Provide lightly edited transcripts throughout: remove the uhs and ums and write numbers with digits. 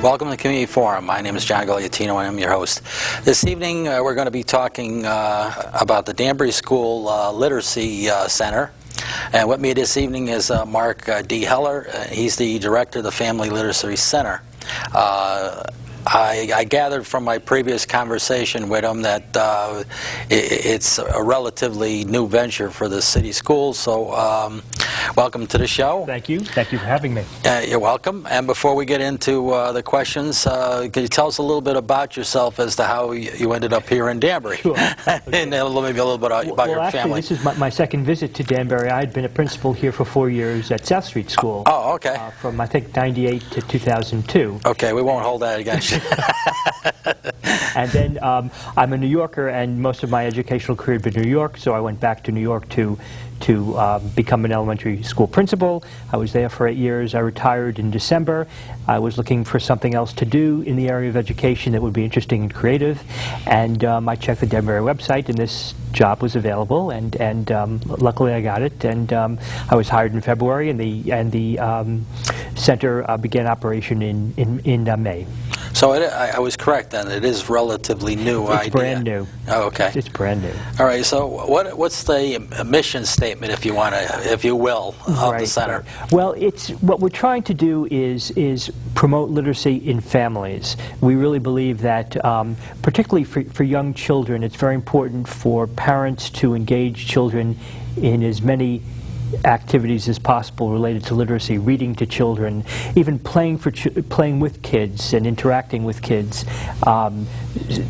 Welcome to the Community Forum. My name is John Gagliatino and I'm your host. This evening we're going to be talking about the Danbury School Literacy Center. And with me this evening is Mark D. Heller. He's the director of the Family Literacy Center. I gathered from my previous conversation with him that it's a relatively new venture for the city schools, so welcome to the show. Thank you. Thank you for having me. You're welcome. And before we get into the questions, can you tell us a little bit about yourself as to how you ended up here in Danbury? Sure. Okay. And maybe a little bit about your family. This is my second visit to Danbury. I had been a principal here for 4 years at South Street School. Oh, okay. From, I think, 98 to 2002. Okay, we won't hold that against you. And then I'm a New Yorker, and most of my educational career had been in New York, so I went back to New York to become an elementary school principal. I was there for 8 years. I retired in December. I was looking for something else to do in the area of education that would be interesting and creative, and I checked the Danbury website, and this job was available, and luckily I got it, and I was hired in February, and the center began operation in May. So I was correct then. It is relatively new. It's brand new. Oh, okay. It's brand new. All right. So what's the mission statement, if you want to, if you will, of the center? Right. Well, it's what we're trying to do is promote literacy in families. We really believe that, particularly for young children, it's very important for parents to engage children in as many activities as possible related to literacy, reading to children, even playing with kids and interacting with kids,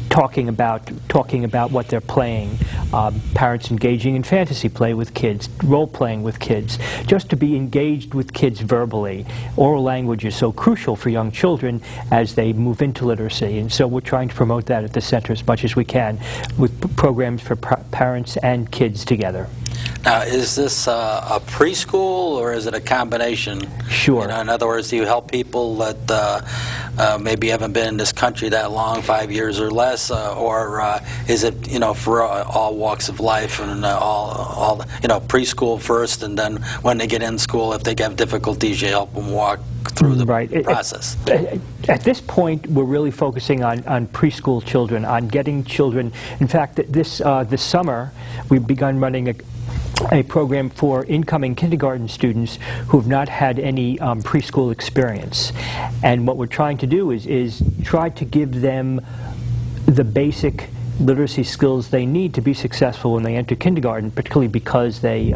talking about what they're playing, parents engaging in fantasy play with kids, role playing with kids, just to be engaged with kids verbally. Oral language is so crucial for young children as they move into literacy, and so we're trying to promote that at the center as much as we can with programs for parents and kids together. Now, is this a preschool or is it a combination? Sure. You know, in other words, do you help people that maybe haven't been in this country that long, 5 years or less, or is it, for all walks of life and all preschool first, and then when they get in school, if they have difficulties, you help them walk through the process? At this point, we're really focusing on preschool children, on getting children. In fact, this summer, we've begun running a program for incoming kindergarten students who have not had any preschool experience. And what we're trying to do is try to give them the basic literacy skills they need to be successful when they enter kindergarten, particularly because they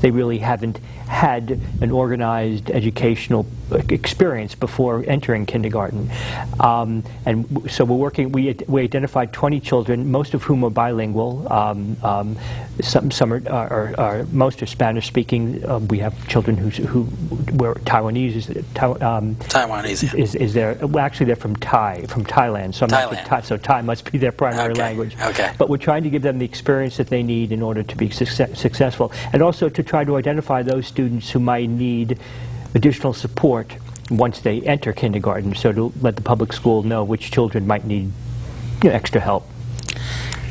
really haven't had an organized educational experience before entering kindergarten. And so we're working, we identified 20 children, most of whom are bilingual. Some are most are Spanish speaking. We have children who were Taiwanese. Taiwanese is there? Well, actually, they're from Thailand. So so Thai must be their primary language. Okay. But we're trying to give them the experience that they need in order to be successful, and also to try to identify those students who might need additional support once they enter kindergarten, so to let the public school know which children might need extra help.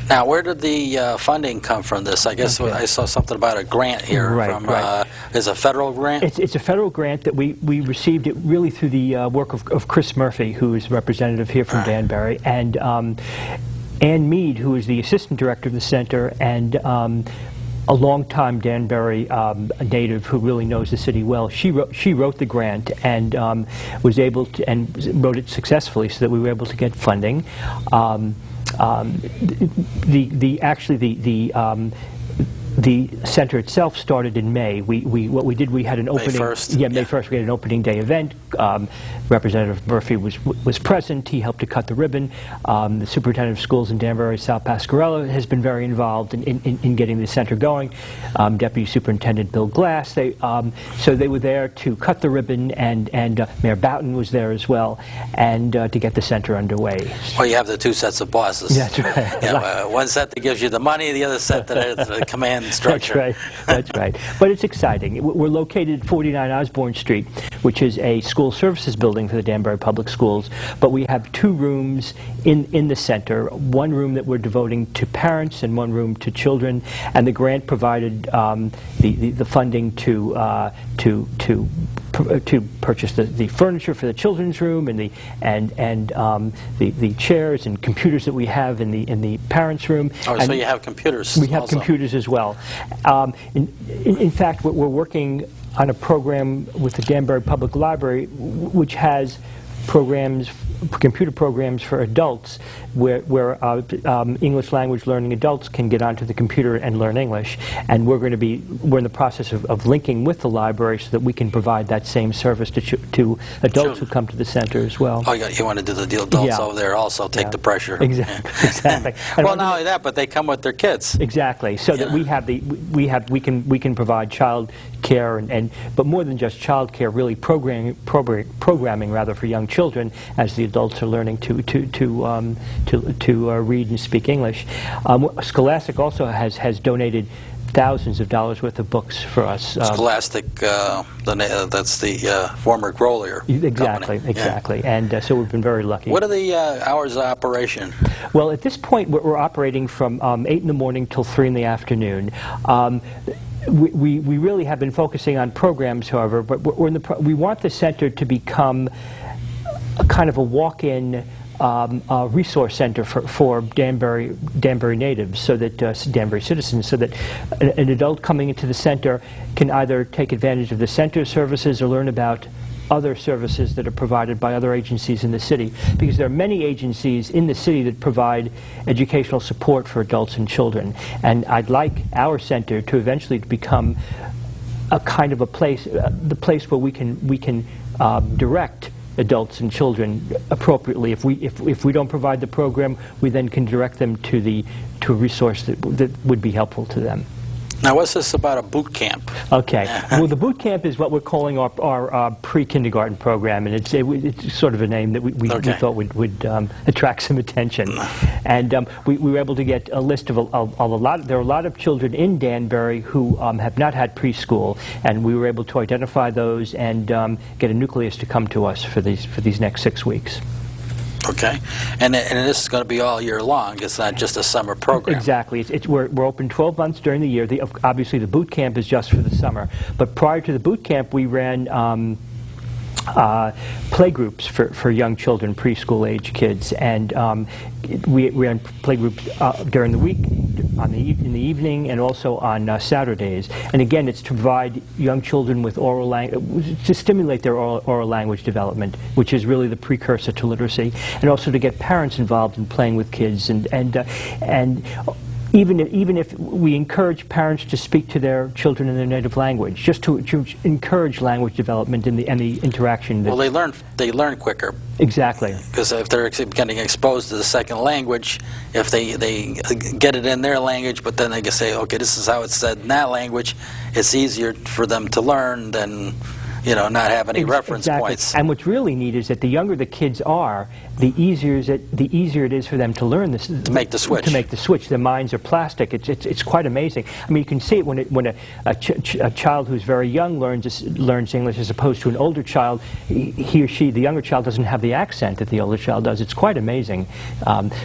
Now, where did the funding come from this? I guess I saw something about a grant here. Right. Is it a federal grant? It's a federal grant that we received it really through the work of Chris Murphy, who is a representative here from Danbury, and Ann Mead, who is the assistant director of the center, and a longtime Danbury native who really knows the city well. She wrote the grant and was able to, and wrote it successfully, so that we were able to get funding. The center itself started in May. What we did, we had an opening. May 1st. Yeah, May 1st. We had an opening day event. Representative Murphy was present. He helped to cut the ribbon. The superintendent of schools in Danbury, Sal Pasquarello, has been very involved in getting the center going. Deputy Superintendent Bill Glass. So they were there to cut the ribbon, and Mayor Boughton was there as well, and to get the center underway. Well, you have the two sets of bosses. That's right. Yeah, one set that gives you the money, the other set that has the command structure. That's right. But it's exciting. We're located at 49 Osborne Street, which is a school services building for the Danbury Public Schools. But we have 2 rooms in the center, one room that we're devoting to parents and one room to children. And the grant provided the funding to to purchase the furniture for the children's room and the chairs and computers that we have in the parents' room. Oh, and so you have computers. We have also. computers as well. In fact, we're working on a program with the Danbury Public Library, which has computer programs for adults, where English language learning adults can get onto the computer and learn English. And we're in the process of linking with the library so that we can provide that same service to adults who come to the center as well. Oh, you want to do the adults over there also, take the pressure. Exactly. Exactly. Well, not only that, but they come with their kids. Exactly. So that we can provide child care but more than just child care, really programming rather for young children as the adults are learning to read and speak English. Scholastic also has donated thousands of dollars worth of books for us. Scholastic, that's the former Grolier Exactly, company. exactly. Yeah. And so we've been very lucky. What are the hours of operation? Well, at this point, we're operating from 8 in the morning till 3 in the afternoon. We really have been focusing on programs, however, but we want the center to become a kind of a walk-in resource center for Danbury natives, so that Danbury citizens, so that an adult coming into the center can either take advantage of the center services or learn about other services that are provided by other agencies in the city, because there are many agencies in the city that provide educational support for adults and children. And I'd like our center to eventually become a kind of a place, the place where we can direct adults and children appropriately. If we don't provide the program, we then can direct them to a resource that would be helpful to them. Now, what's this about a boot camp? Okay. Well, the boot camp is what we're calling our pre-kindergarten program, and it's sort of a name that we thought would attract some attention. And we were able to get a list of a lot. There are a lot of children in Danbury who have not had preschool, and we were able to identify those and get a nucleus to come to us for these next 6 weeks. Okay, and this is going to be all year long. It's not just a summer program. Exactly. We're open 12 months during the year. Obviously, the boot camp is just for the summer. But prior to the boot camp, we ran playgroups for young children, preschool-age kids, and we ran playgroups during the week, in the evening, and also on Saturdays. And again, it's to provide young children with oral language, to stimulate their oral language development, which is really the precursor to literacy, and also to get parents involved in playing with kids and even if we encourage parents to speak to their children in their native language, just to encourage language development and the interaction. Well, they learn quicker. Exactly. Because if they're getting exposed to the second language, if they get it in their language, but then they can say, okay, this is how it's said in that language, it's easier for them to learn than not have any reference points. And what's really neat is that the younger the kids are, the easier it is for them to learn this. To make the switch. To make the switch. Their minds are plastic. It's quite amazing. I mean, you can see it when a child who's very young learns English as opposed to an older child. He or she, the younger child, doesn't have the accent that the older child does. It's quite amazing.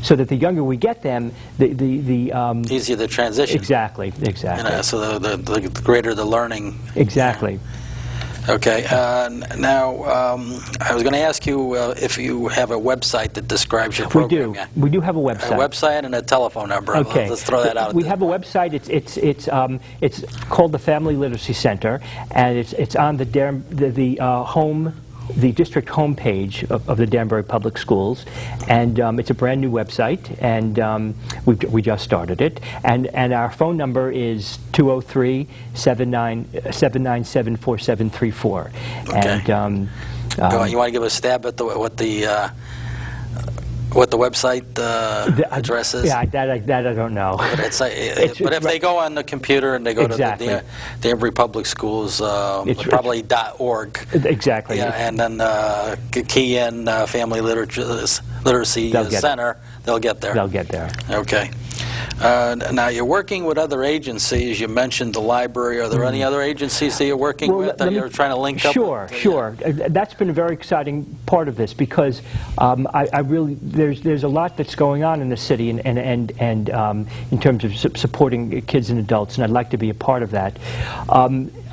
So that the younger we get them, the easier the transition. Exactly. So the greater the learning. Exactly. Okay. Now, I was going to ask you if you have a website that describes your program. We do have a website. A website and a telephone number. Okay. Let's throw that out. We have a website. It's called the Family Literacy Center, and it's on the district homepage of the Danbury Public Schools, and it's a brand new website, and we just started it, and our phone number is 203-797-4734. Okay. And you want to give a stab at what the website address is? Yeah, that I don't know. But if they go on the computer and they go to the Danbury Public Schools, probably .org. Exactly. Yeah, and then key in Family Literacy Center, they'll get there. They'll get there. Okay. Now, you're working with other agencies. You mentioned the library. Are there any other agencies that you're working with that you're trying to link up with? Sure. That's been a very exciting part of this because I really there's a lot that's going on in the city and in terms of supporting kids and adults, and I'd like to be a part of that.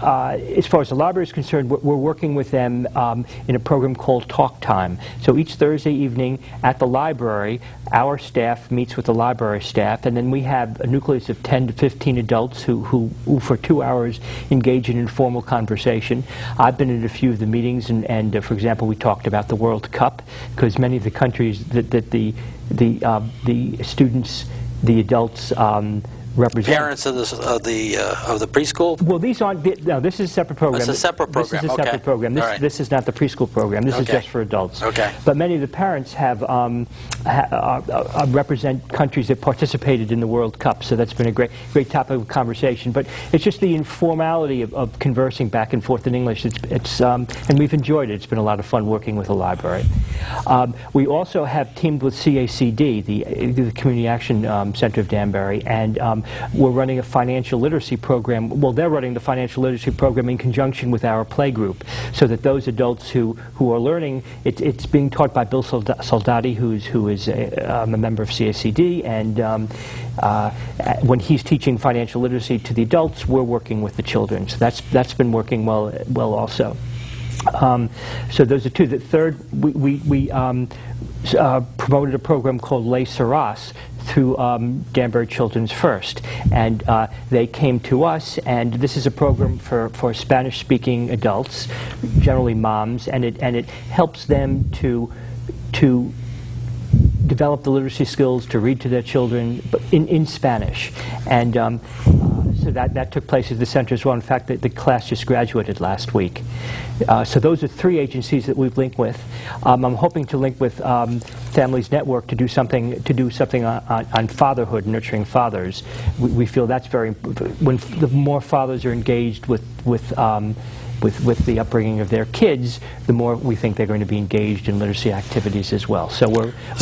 As far as the library is concerned, we're working with them in a program called Talk Time. So each Thursday evening at the library, our staff meets with the library staff, and then we have a nucleus of 10 to 15 adults who for 2 hours engage in informal conversation. I've been in a few of the meetings, and for example, we talked about the World Cup, because many of the countries that the students, the adults, represent. Parents of the preschool? Well, these aren't. No, this is a separate program. It's a separate program. This is a separate program. This is not the preschool program. This is just for adults. Okay. But many of the parents have represent countries that participated in the World Cup. So that's been a great topic of conversation. But it's just the informality of conversing back and forth in English. And we've enjoyed it. It's been a lot of fun working with the library. We also have teamed with CACD, the Community Action Center of Danbury, and we're running a financial literacy program. Well, they're running the financial literacy program in conjunction with our play group, so that those adults who are learning, it's being taught by Bill Soldati, who is a member of CACD, and when he's teaching financial literacy to the adults, we're working with the children. So that's been working well also. So those are two. The third, we promoted a program called Les Serras through Danbury Children's First, and they came to us, and this is a program for Spanish-speaking adults, generally moms, and it helps them to develop the literacy skills to read to their children, but in Spanish, and so that took place at the center as well. In fact, the class just graduated last week. So those are three agencies that we've linked with. I'm hoping to link with Families Network to do something on fatherhood, nurturing fathers. We feel that's very important. When the more fathers are engaged with the upbringing of their kids, the more we think they're going to be engaged in literacy activities as well. So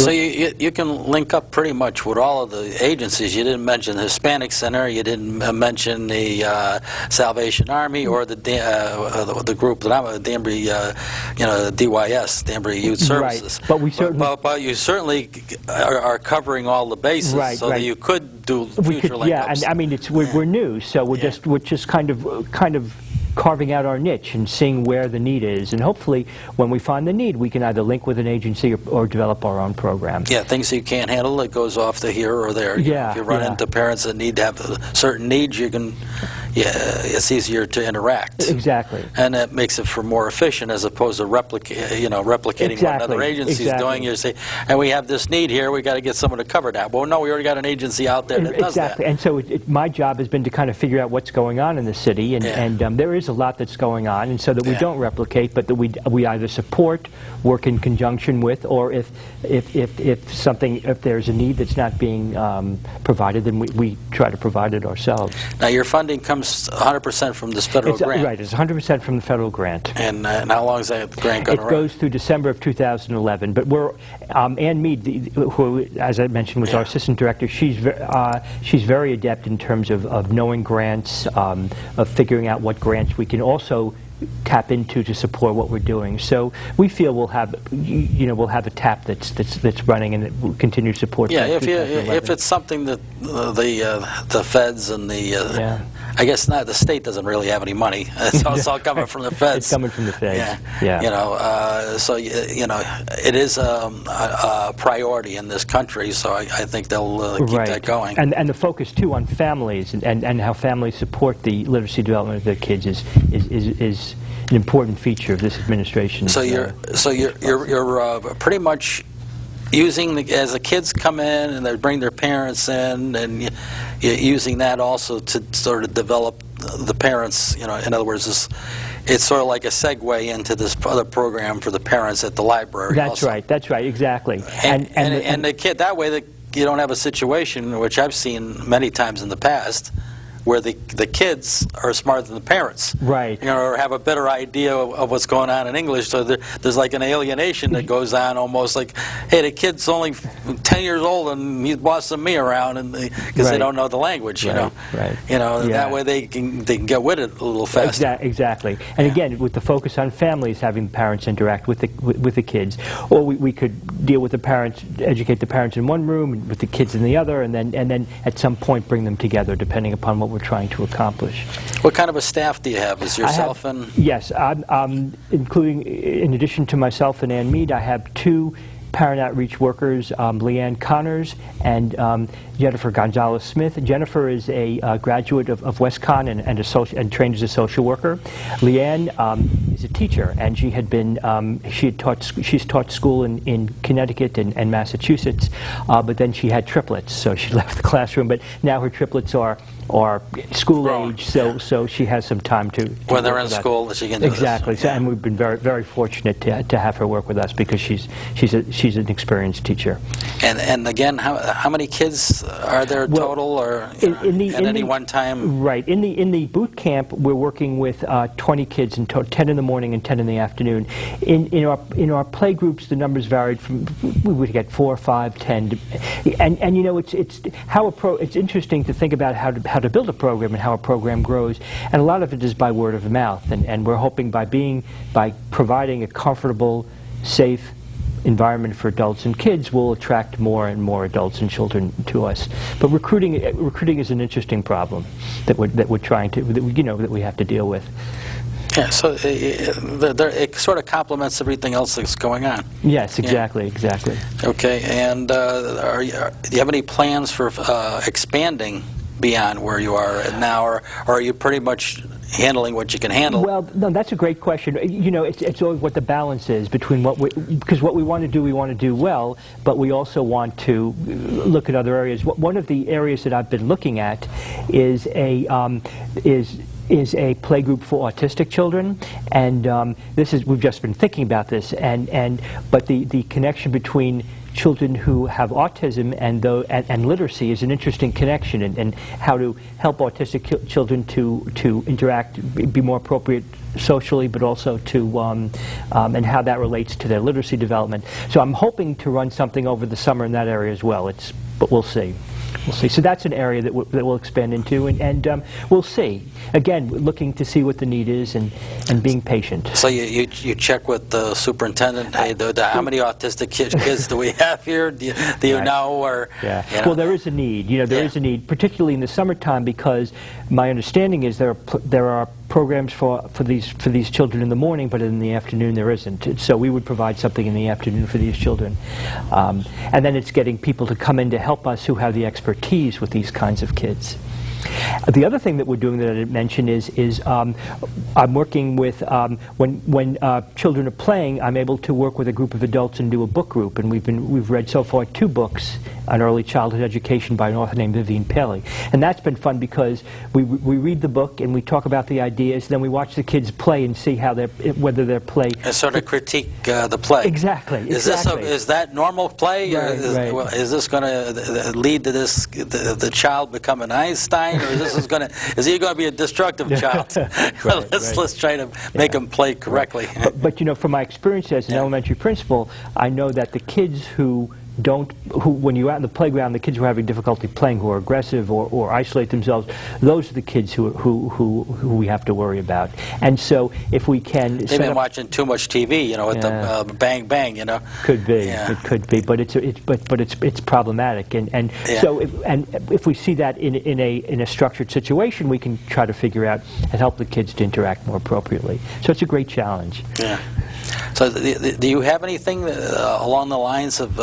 you can link up pretty much with all of the agencies. You didn't mention the Hispanic Center. You didn't mention the Salvation Army or the group that I'm Danbury, DYS, Danbury Youth Services. Right. But we certainly. But you certainly are covering all the bases, that you could do future link-ups. Yeah, and I mean we're new, so we're just kind of carving out our niche and seeing where the need is, and hopefully when we find the need we can either link with an agency or develop our own programs. Yeah, things that you can't handle, it goes off to here or there. If you run into parents that need to have certain needs, you can, it's easier to interact. Exactly. And that makes it for more efficient as opposed to replicating what another agency is doing. You say, and we have this need here, we got to get someone to cover that. Well, no, we already got an agency out there that does that. Exactly. And so my job has been to kind of figure out what's going on in the city, and there is a lot that's going on, and so that we don't replicate, but that we either support, work in conjunction with, or if there's a need that's not being provided, then we try to provide it ourselves. Now your funding comes 100% from this federal grant. Right, it's 100% from the federal grant. And how long is that grant going to run? It goes through December of 2011. But we're Ann Mead, who, as I mentioned, was our assistant director. She's very adept in terms of knowing grants, of figuring out what grants we can also tap into to support what we're doing. So we feel we'll have a tap that's running, and it will continue to support. Yeah, if it's something that the feds and I guess not, the state doesn't really have any money. It's all coming from the feds. It's coming from the feds. Yeah. So it is a priority in this country. So I think they'll keep that going. And the focus too on families and how families support the literacy development of their kids is an important feature of this administration. So you're pretty much using as the kids come in and they bring their parents in, and you're using that also to sort of develop the parents. In other words, it's sort of like a segue into this other program for the parents at the library. That's right. That's right. Exactly. And the kid, that way you don't have a situation which I've seen many times in the past, where the kids are smarter than the parents. Right. You know, or have a better idea of what's going on in English. So there's like an alienation that goes on, almost like, hey, the kid's only 10 years old and he's bossing me around, and because they don't know the language. You know. Right. You know, that way they can get with it a little faster. Exactly. And again, with the focus on families, having parents interact with the kids, or we could deal with the parents, educate the parents in one room and with the kids in the other, and then at some point bring them together, depending upon what we're trying to accomplish. What kind of a staff do you have? Is yourself and? Yes, including, in addition to myself and Ann Mead, I have two parent outreach workers, Leanne Connors and Jennifer Gonzalez-Smith. Jennifer is a graduate of WestConn and trained as a social worker. Leanne is a teacher, and she's taught school in Connecticut and Massachusetts, but then she had triplets, so she left the classroom. But now her triplets are school age, so she has some time to when they're in school, she can do exactly. this. So, and we've been very, very fortunate to have her work with us, because she's an experienced teacher. And again, how many kids are there total, or at any one time? Right. In the boot camp, we're working with 20 kids, 10 in the morning and 10 in the afternoon. In our play groups, the numbers varied from, we would get 4, 5, 10, and you know, it's interesting to think about how to build a program and how a program grows, and a lot of it is by word of mouth, and we're hoping by providing a comfortable, safe environment for adults and kids will attract more and more adults and children to us. But recruiting is an interesting problem that we're trying to, that we have to deal with. Yeah, so it sort of complements everything else that's going on. Yes, exactly, exactly. Okay, and do you have any plans for expanding beyond where you are now, or are you pretty much handling what you can handle? Well, no, that's a great question. You know, it's always what the balance is between because what we want to do well, but we also want to look at other areas. One of the areas that I've been looking at is a play group for autistic children, and we've just been thinking about this, but the connection between children who have autism and literacy is an interesting connection, and how to help autistic children to interact, be more appropriate socially, but also and how that relates to their literacy development. So I'm hoping to run something over the summer in that area as well. But we'll see. We'll see. So that's an area that we'll expand into, and we'll see. Again, looking to see what the need is, and being patient. So you check with the superintendent. Hey, how many autistic kids do we have here? Do you know? Or yeah. You know? Well, there is a need. You know, there is a need, particularly in the summertime, because my understanding is there are programs for these children in the morning, but in the afternoon there isn't. So we would provide something in the afternoon for these children, and then it's getting people to come in to help us who have the expertise with these kinds of kids. The other thing that we're doing that I didn't mention is I'm working with, when children are playing, I'm able to work with a group of adults and do a book group, and we've read so far 2 books on early childhood education by an author named Vivian Paley. And that's been fun because we read the book and we talk about the ideas, then we watch the kids play and see how whether their play... And sort of critique the play. Exactly. Is that normal play? Right, is this going to lead to the child becoming Einstein, or is he going to be a destructive child? Let's try to make him play correctly. But you know, from my experience as an elementary principal, I know that the kids who when you're out in the playground, the kids who are having difficulty playing, who are aggressive or isolate themselves, those are the kids who we have to worry about. And so if we can... They've been watching too much TV, you know, with the bang bang, you know. Could be, it could be, but it's problematic. And so if we see that in a structured situation, we can try to figure out and help the kids to interact more appropriately. So it's a great challenge. Yeah. So do you have anything along the lines of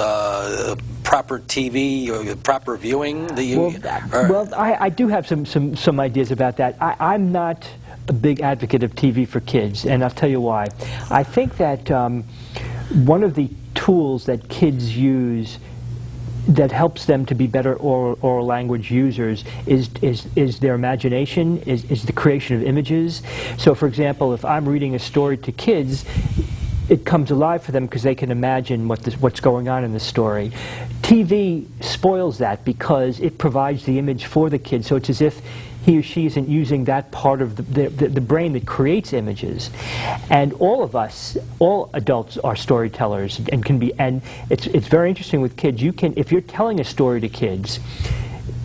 proper TV or proper viewing? I do have some ideas about that. I'm not a big advocate of TV for kids, and I'll tell you why. I think that one of the tools that kids use that helps them to be better oral language users is their imagination, is the creation of images. So, for example, if I'm reading a story to kids, it comes alive for them because they can imagine what's going on in the story. TV spoils that because it provides the image for the kids, so it's as if he or she isn't using that part of the brain that creates images. And all of us, all adults are storytellers and can be, and it's very interesting with kids. You can, if you're telling a story to kids,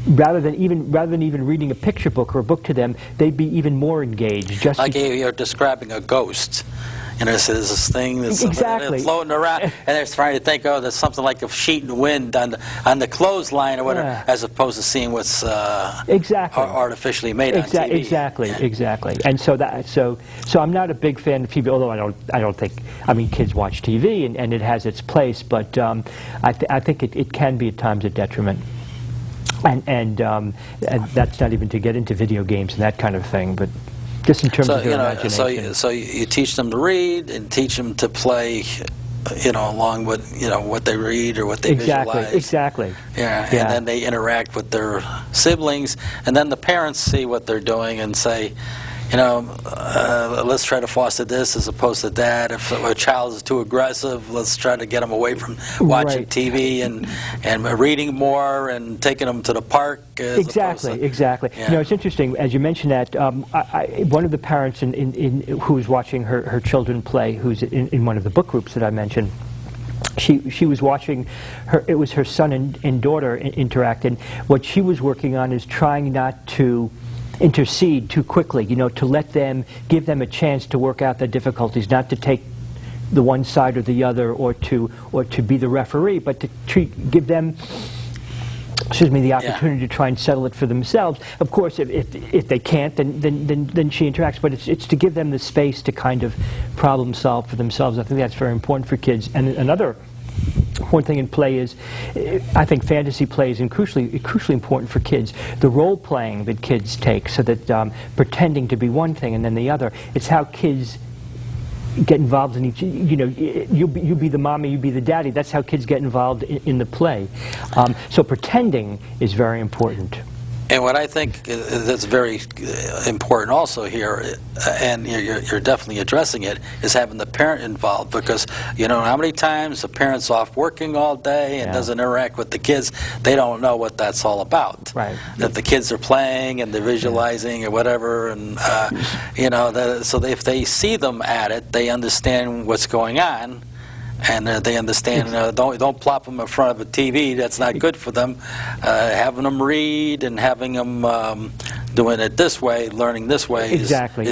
rather than even reading a picture book or a book to them, they'd be even more engaged. Just like you're describing a ghost. You know, there's this thing that's exactly floating around, and they're trying to think, oh, there's something like a sheet in wind on the clothesline or whatever, as opposed to seeing what's artificially made on TV. Exactly. And so I'm not a big fan of TV, although I don't think, I mean, kids watch TV and it has its place, but I think it can be at times a detriment. And that's not even to get into video games and that kind of thing, but just in terms of their imagination. So you teach them to read and teach them to play, along with what they read or what they visualize. Exactly. Yeah, and then they interact with their siblings, and then the parents see what they're doing and say, let's try to foster this as opposed to that. If a child is too aggressive, let's try to get them away from watching TV and reading more and taking them to the park. Exactly. Yeah. It's interesting, as you mentioned that, one of the parents who's watching her children play, who's in one of the book groups that I mentioned, she was watching it was her son and daughter interact, and what she was working on is trying not to intercede too quickly, to let them, give them a chance to work out the difficulties, not to take the one side or the other, or to be the referee, but to give them, the opportunity to try and settle it for themselves. Of course, if they can't, then she interacts, but it's to give them the space to kind of problem solve for themselves. I think that's very important for kids. And another important thing in play is, I think fantasy play is crucially important for kids. The role playing that kids take, so that pretending to be one thing and then the other, it's how kids get involved in each, you be the mommy, you be the daddy. That's how kids get involved in the play. So pretending is very important. And what I think that's very important also here, and you're definitely addressing it, is having the parent involved, because how many times the parent's off working all day and doesn't interact with the kids, they don't know what that's all about. Right. That the kids are playing and they're visualizing or whatever, and so if they see them at it, they understand what's going on. And they understand, don't plop them in front of a TV. That's not good for them. Having them read and having them doing it this way, learning this way, is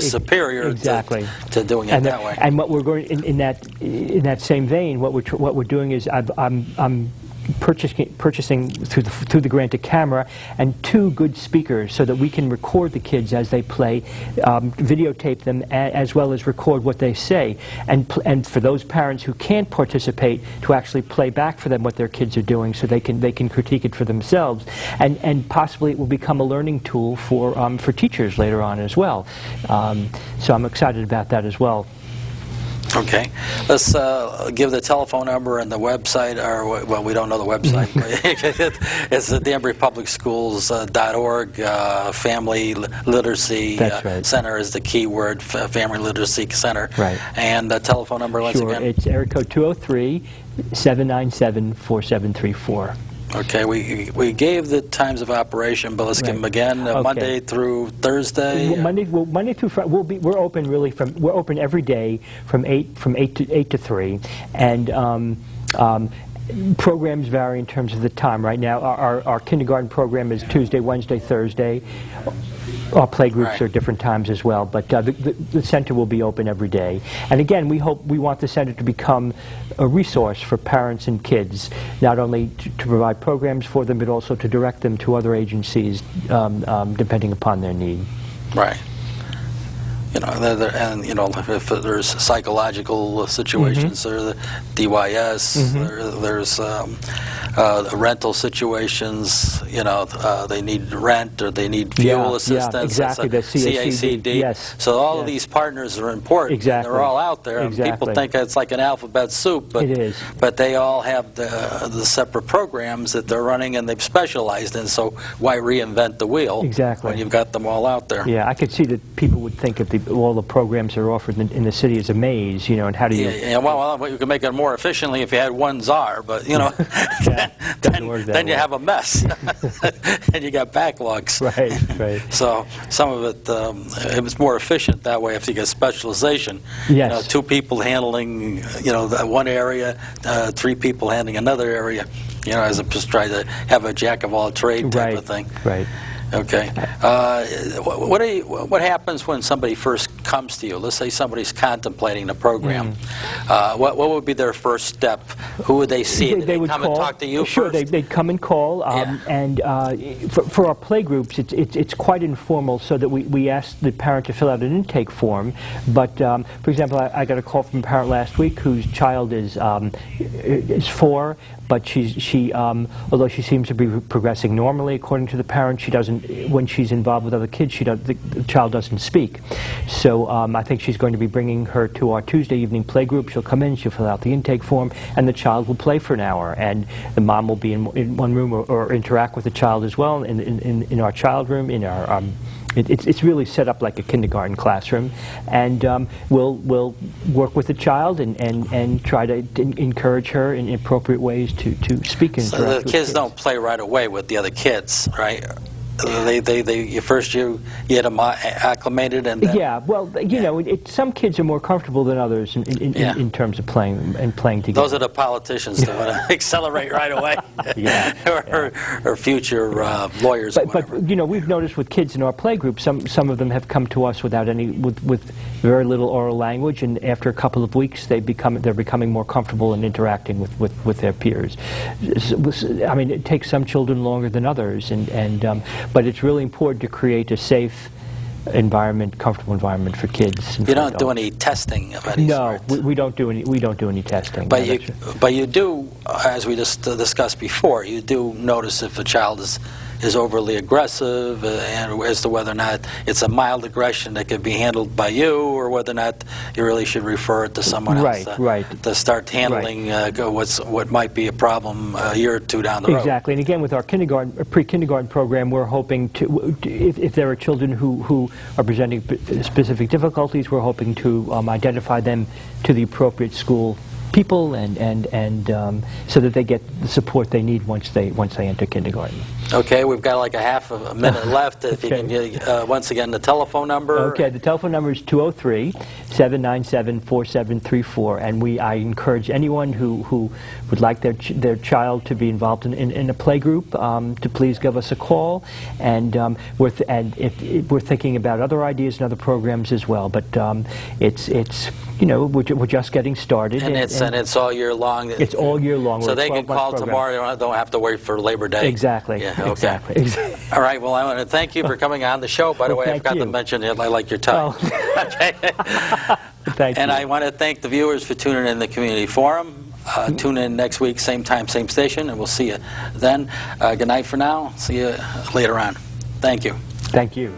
superior to doing it that way. And what we're going in that same vein, what we're doing is I'm purchasing through the grant a camera and 2 good speakers, so that we can record the kids as they play, videotape them, as well as record what they say, and for those parents who can't participate, to actually play back for them what their kids are doing, so they can critique it for themselves, and possibly it will become a learning tool for teachers later on as well. So I'm excited about that as well. Okay. Let's give the telephone number and the website, or, well, we don't know the website. It's the Danbury Public Schools.org. Family Literacy Center is the key word, Family Literacy Center. Right. And the telephone number once again? It's area code 203-797-4734. Okay, we gave the times of operation, but let's give them again. Monday through Thursday. Monday through Friday. We're open we're open every day from 8 to 3, and programs vary in terms of the time. Right now, our kindergarten program is Tuesday, Wednesday, Thursday. Our play groups are different times as well, but the center will be open every day. And again, we want the center to become a resource for parents and kids, not only to provide programs for them, but also to direct them to other agencies, depending upon their need. Right. If there's psychological situations, or the DYS, there's rental situations. They need rent, or they need fuel assistance. Exactly. The CACD. Yes. So all of these partners are important. Exactly. And they're all out there. Exactly. And people think it's like an alphabet soup, but it is. But they all have the separate programs that they're running, and they've specialized in. So why reinvent the wheel? Exactly. When you've got them all out there. Yeah, I could see that people would think of the all the programs that are offered in the city is a maze, you know, and how do you... Yeah, well, you can make it more efficiently if you had one czar, but, you know, Yeah, doesn't work that then you way. have a mess, and you got backlogs. Right, right. So some of it, it was more efficient that way if you get specialization. Yes. You know, 2 people handling, you know, one area, 3 people handling another area, you know, as opposed to try to have a jack of all trade type of thing. Right. Okay. What happens when somebody first comes to you? Let's say somebody's contemplating the program. What would be their first step? Who would they see? They would come call, and talk to you sure, first? they'd come and call. And for our play groups, it's quite informal, so that we ask the parent to fill out an intake form. But, for example, I got a call from a parent last week whose child is 4, but although she seems to be progressing normally, according to the parent, she doesn't. When she's involved with other kids, the child doesn't speak. So I think she's going to be bringing her to our Tuesday evening play group. She'll come in, she'll fill out the intake form, and the child will play for an hour. And the mom will be in one room or interact with the child as well in our child room, in our. It's really set up like a kindergarten classroom, and we'll work with the child and try to encourage her in appropriate ways to speak and interact with kids. So the kids don't play right away with the other kids, right? First you get them acclimated, and then, yeah. Well, you know, some kids are more comfortable than others in terms of playing together. those are the politicians that want to accelerate right away, or future lawyers. But you know, we've noticed with kids in our play group, some of them have come to us without with very little oral language, and after a couple of weeks, they're becoming more comfortable in interacting with their peers. I mean, it takes some children longer than others, but it's really important to create a safe environment, comfortable environment for kids. You don't do any testing of any sort? No, we don't do any testing. But you do, as we just discussed before, you do notice if a child is overly aggressive, and as to whether or not it's a mild aggression that could be handled by you, or whether or not you really should refer it to someone else to start handling what might be a problem a year or 2 down the road. Exactly, and again, with our pre-kindergarten program, we're hoping to, if there are children who are presenting specific difficulties, we're hoping to identify them to the appropriate school people, and so that they get the support they need once they enter kindergarten. Okay, we've got like a half a minute left. If you can, once again, the telephone number. Okay, the telephone number is 203-797-4734, and I encourage anyone who would like their child to be involved in a play group to please give us a call, and if we're thinking about other ideas and other programs as well. But it's you know, we're just getting started. And it's all year long. It's all year long. So they can call tomorrow. They don't have to wait for Labor Day. Exactly. Yeah, okay. Exactly. All right. Well, I want to thank you for coming on the show. By the way, I forgot to mention it. I like your tie. Oh. Okay. Thank you. And I want to thank the viewers for tuning in the Community Forum. Tune in next week, same time, same station, and we'll see you then. Good night for now. See you later on. Thank you. Thank you.